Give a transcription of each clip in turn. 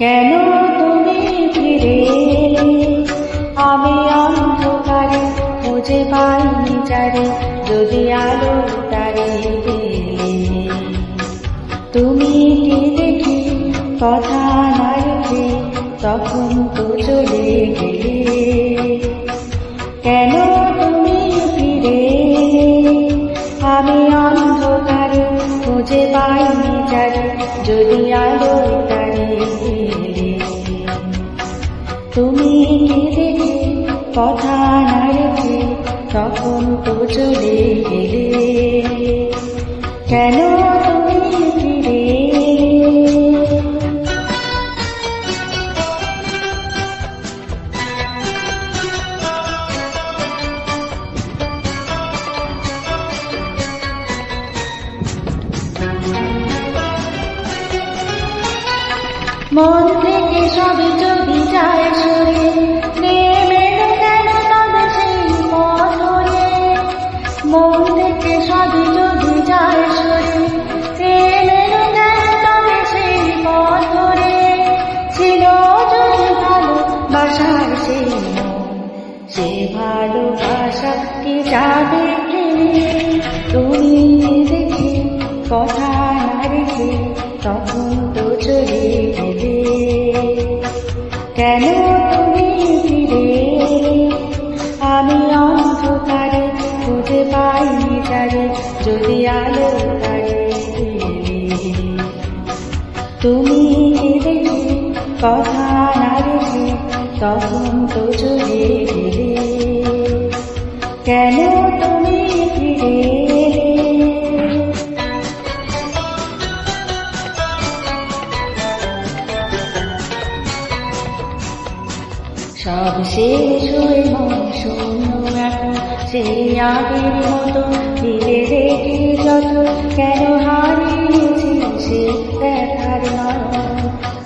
কেন তুমি ফিরে এলে? আমি অন্ধকারে খুঁজে পাইনি যারে, যদি আলো তারে পেলে। তুমি কি দেখি কথা না রেখে তখন তো চলে গেলে। কেন তুমি ফিরে এলে? আমি অন্ধকারে খুঁজে পাইনি যারে, যদি আলো তারে পেলে। তুমি কি দেখে কথা না রেখে তখন তো চলে গেলে। কেন তুমি ফিরে এলে? মন থেকে সবই যদি যায় সরে, নেমে কেন তবে সেই পথ ধরে। মন থেকে সবই যদি যায় সরে, নেমে কেন তবে সেই পথ ধরে। ছিল যদি ভালোবাসার সেই মন, সে ভালোবাসা কি যাবে ফিরে? তুমি দেখে কথা না রেখে তখন তো চলে গেলে। কেন তুমি ফিরে এলে? আমি অন্ধকারে খুঁজে পাইনি যারে, যদি আলো তারে পেলে। তুমি দেখে কথা না রেখে তখন তো চলে গেলে। কেন তুমি ফিরে এলে? সব শেষ হয়ে মন শূন্য এখন, সেই আগের মতো ফিরে রেখে যত কেন হারিয়েছি সে দেখার নয়ন।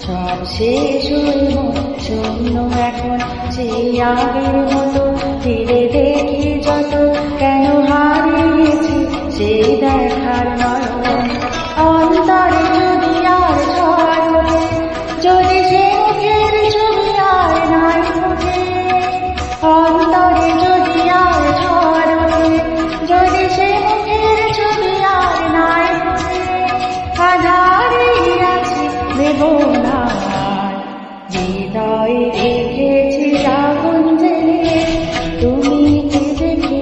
সব শেষ হয়ে মন শূন্য এখন, সেই আগের মতো ফিরে রেখে যত কেন হারিয়েছি সে দেখার নয়ন। অন্তরে যদি আর ঝড় ওঠে, যদি সে মুখের ছবি আর নাই ফুটে। অন্তরে যদি আর ঝড় ওঠে, যদি সে মুখের ছবি আর নাই ফুটে। আধারে আছে বেদনার, হৃদয়ে রেখেছি আগুন জেলে। তুমি কি দেখে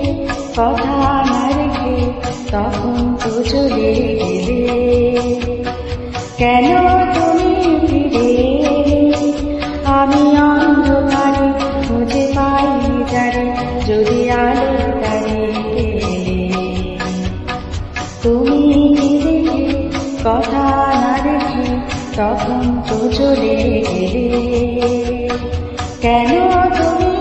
কথা না রেখে তখন তো চলে গেলে। কেন তুমি ফিরে এলে? আমি অন্ধকারে খুঁজে পাইনি যারে, যদি আলো তারে পেলে। তুমি কি দেখে কথা না রেখে তখন তো চলে গেলে। কেন তুমি